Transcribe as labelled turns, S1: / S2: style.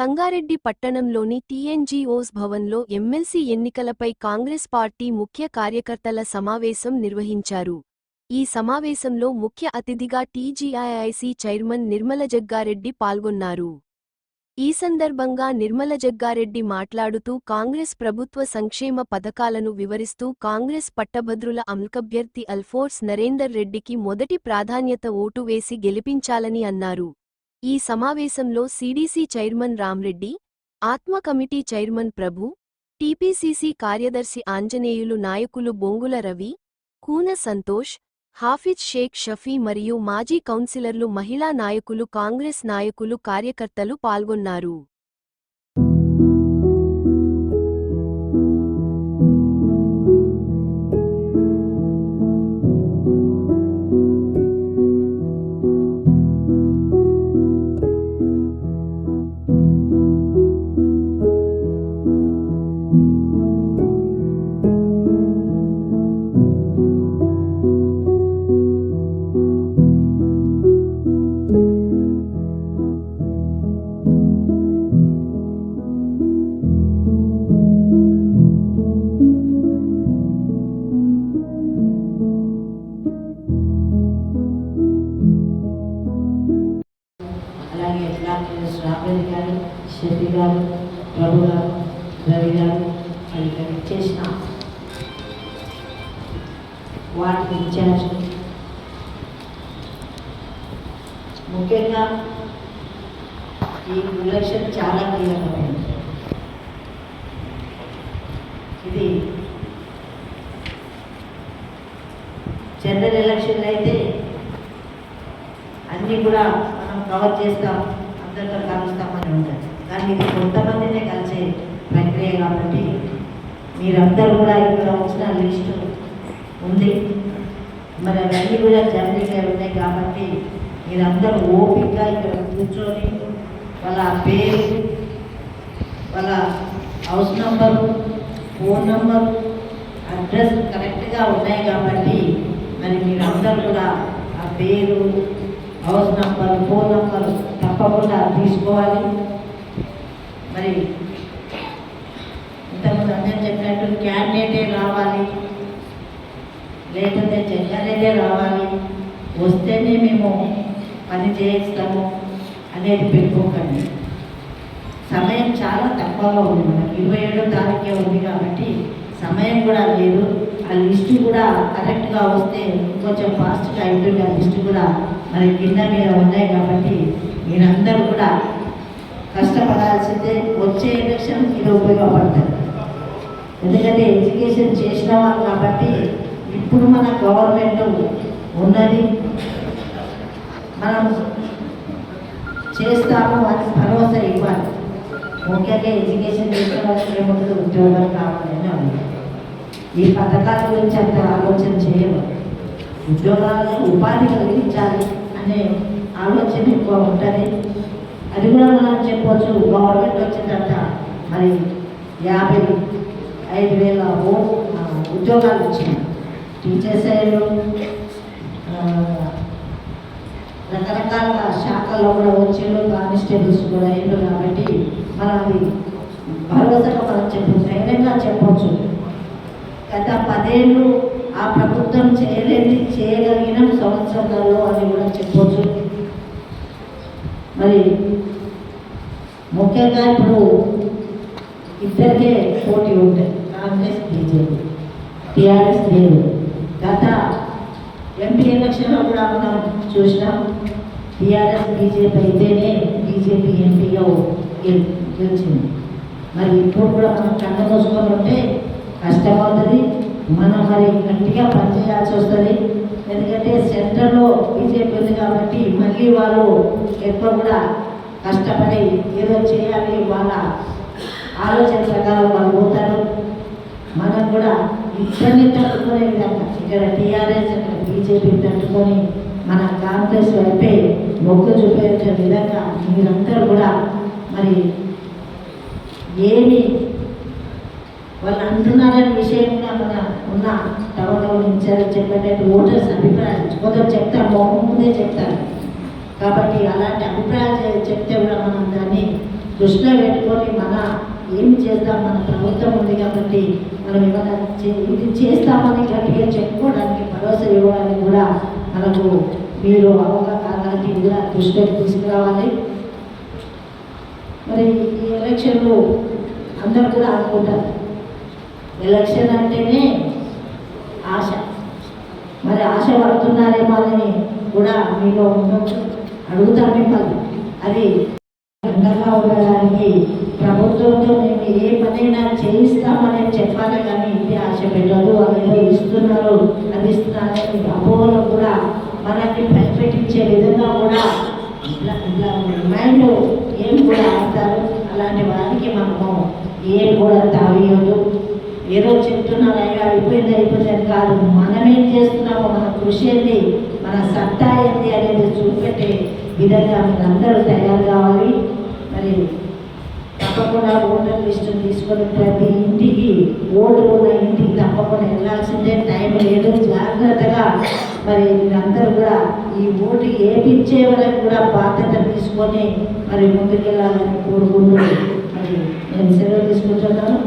S1: సంగారెడ్డి పట్టణంలోని టీఎన్జీఓస్ భవన్లో ఎమ్మెల్సీ ఎన్నికలపై కాంగ్రెస్ పార్టీ ముఖ్య కార్యకర్తల సమావేశం నిర్వహించారు. ఈ సమావేశంలో ముఖ్య అతిథిగా టీజీఐఐసీ చైర్మన్ నిర్మల జగ్గారెడ్డి పాల్గొన్నారు. ఈ సందర్భంగా నిర్మల జగ్గారెడ్డి మాట్లాడుతూ కాంగ్రెస్ ప్రభుత్వ సంక్షేమ పథకాలను వివరిస్తూ కాంగ్రెస్ పట్టభద్రుల అభ్యర్థి అల్ఫోర్స్ నరేందర్ రెడ్డికి మొదటి ప్రాధాన్యత ఓటు వేసి గెలిపించాలని అన్నారు. ఈ సమావేశంలో సీడీసీ చైర్మన్ రామ్రెడ్డి, ఆత్మ కమిటీ చైర్మన్ ప్రభు, టీపీసీసీ కార్యదర్శి ఆంజనేయులు నాయకులు బొంగుల రవి, కూన సంతోష్, హాఫిజ్ షేక్ షఫీ మరియు మాజీ కౌన్సిలర్లు మహిళా నాయకులు కాంగ్రెస్ నాయకులు కార్యకర్తలు పాల్గొన్నారు.
S2: రాబేది గారు, శెట్టి గారు, ప్రభు గారు, రవి గారు ఇక్కడ చేసిన వాటి ఇన్ఛార్జ్, ముఖ్యంగా ఈ ఎలక్షన్ చాలా కీలకమైనది. ఇది జనరల్ ఎలక్షన్లు అయితే అన్నీ కూడా మనం కవర్ చేస్తాం, అందరితో కలుస్తామని ఉంటుంది. కానీ ఇది కొంతమందినే కలిసే ప్రక్రియ కాబట్టి మీరందరూ కూడా ఇక్కడ వచ్చిన లిస్టు ఉంది. మరి అవన్నీ కూడా జనరల్గా ఉన్నాయి కాబట్టి మీరందరూ ఓపికగా ఇక్కడ కూర్చొని వాళ్ళ పేరు, వాళ్ళ house number, phone number, address కరెక్ట్గా ఉన్నాయి కాబట్టి మరి మీరందరూ కూడా ఆ పేరు, హౌస్ నంబర్, ఫోన్ నంబర్ తప్పకుండా తీసుకోవాలి. మరి ఇంతకుముందు అందరూ చెప్పినట్టు క్యాండిడేటే రావాలి, లేకపోతే జగ్గారెడ్డే రావాలి, వస్తేనే మేము పని చేయిస్తాము అనేది పెట్టుకోకండి. సమయం చాలా తక్కువగా ఉంది, మనకి 27వ తారీఖే ఉంది కాబట్టి సమయం కూడా లేదు. ఆ లిస్టు కూడా కరెక్ట్గా వస్తే కొంచెం ఫాస్ట్గా అవుతుంది. ఆ లిస్టు కూడా మరి కింద మీద ఉన్నాయి కాబట్టి మీరందరూ కూడా కష్టపడాల్సిందే. వచ్చే ఎలక్షన్ ఇది ఉపయోగపడుతుంది. ఎందుకంటే ఎడ్యుకేషన్ చేసిన వాళ్ళు కాబట్టి ఇప్పుడు మన గవర్నమెంట్ ఉన్నది, మనం చేస్తాము అని భరోసా ఇవ్వాలి. ముఖ్యంగా ఎడ్యుకేషన్ చేసిన వాళ్ళకి ఏముంటుంది, ఉద్యోగాలు కావాలని ఉంది. ఈ పథకాల గురించి అంత ఆలోచన చేయము, ఉద్యోగాలను ఉపాధి కలిగించాలి అనే ఆలోచన ఎక్కువ ఉంటుంది. అది కూడా మనం చెప్పవచ్చు. గవర్నమెంట్ వచ్చిన తర్వాత మరి 55,000 ఉద్యోగాలు ఇచ్చింది. టీచర్స్ అయ్యారు, రకరకాల శాఖల్లో కూడా వచ్చారు, కానిస్టేబుల్స్ కూడా అయ్యారు. కాబట్టి మనం అది భరోసాగా మనం చెప్పచ్చు, ధైర్యంగా చెప్పవచ్చు. గత 10 ఏళ్ళు ఆ ప్రభుత్వం చేయలేని చేయగలిగిన సంవత్సరాల్లో అని కూడా చెప్పవచ్చు. మరి ముఖ్యంగా ఇప్పుడు ఇద్దరికే పోటీ ఉంటాయి, కాంగ్రెస్, బీజేపీ. టీఆర్ఎస్ లేదు. గత ఎంపీ ఎలక్షన్లో కూడా మనం చూసినాం, టీఆర్ఎస్ బీజేపీ అయితేనే బీజేపీ ఎంపీగా గెలిచింది. మరి ఇప్పుడు కూడా మనం కళ్ళ మూసుకొని ఉంటే కష్టమవుతుంది. మనం మరి గట్టిగా పనిచేయాల్సి వస్తుంది. ఎందుకంటే సెంటర్లో బీజేపీ ఉంది కాబట్టి మళ్ళీ వాళ్ళు ఎక్కువ కూడా కష్టపడి ఏదో చేయాలి, వాళ్ళ ఆలోచన ప్రకారం వాళ్ళు పోతారు. మనం కూడా ఇద్దరిని తట్టుకునే విధంగా ఇక్కడ టీఆర్ఎస్, ఇక్కడ బీజేపీ తట్టుకొని మన కాంగ్రెస్ వైపే మొగ్గు చూపించే విధంగా మీరందరూ కూడా మరి ఏమి వాళ్ళు అంటున్నారనే విషయం కూడా మన ఉన్న టౌన్ ఇన్ఛార్జ్ చెప్పేటట్టు ఓటర్స్ అభిప్రాయం కొందరు చెప్తారు, ముందే చెప్తారు. కాబట్టి అలాంటి అభిప్రాయాలు చెప్తే కూడా మనం దాన్ని దృష్టిలో పెట్టుకొని ఏం చేద్దాం, మన ప్రభుత్వం ఉంది కాబట్టి మనం ఏమైనా ఇది చేస్తామని గట్టిగా చెప్పుకోవడానికి భరోసా ఇవ్వడానికి కూడా మనకు మీరు అలాంటివి కూడా దృష్టిలోకి తీసుకురావాలి. మరి ఈ ఎలక్షన్లు అందరూ కూడా అనుకుంటారు, ఎలక్షన్ అంటేనే ఆశ. మరి ఆశ పడుతున్నారేమో అని కూడా మీలో ఉండొచ్చు. అడుగుతాం మిమ్మల్ని, అది అందంగా ఉండడానికి ప్రభుత్వంతో మేము ఏ పనైనా చేయిస్తామని చెప్పాలి, కానీ ఇది ఆశ పెట్టదు. అదేదో ఇస్తున్నారు, అది ఇస్తున్నారని మీకు అపోహలో కూడా మనల్ని భయపెట్టించే విధంగా కూడా ఇట్లా మైండ్ ఏం కూడా ఆడతారు. అలాంటి వారికి మనము ఏం కూడా తావియదు. ఏదో చెప్తున్నారు అయ్యా అయిపోయింది అని కాదు. మనమేం చేస్తున్నామో, మన కృషి ఏంది, మన సత్తా ఏంది అనేది చూపెట్టే విధంగా మీరందరూ తయారు కావాలి. మరి తప్పకుండా ఓటర్ లిస్టును తీసుకొని ప్రతి ఇంటికి, ఓటు ఉన్న ఇంటికి తప్పకుండా వెళ్ళాల్సిందే. టైం లేదు, జాగ్రత్తగా మరి మీరందరూ కూడా ఈ ఓటు వేయించే వరకు కూడా బాధ్యత తీసుకొని మరి ముందుకెళ్ళాలని కోరుకుంటూ మరి నేను సెలవు తీసుకుంటున్నాను.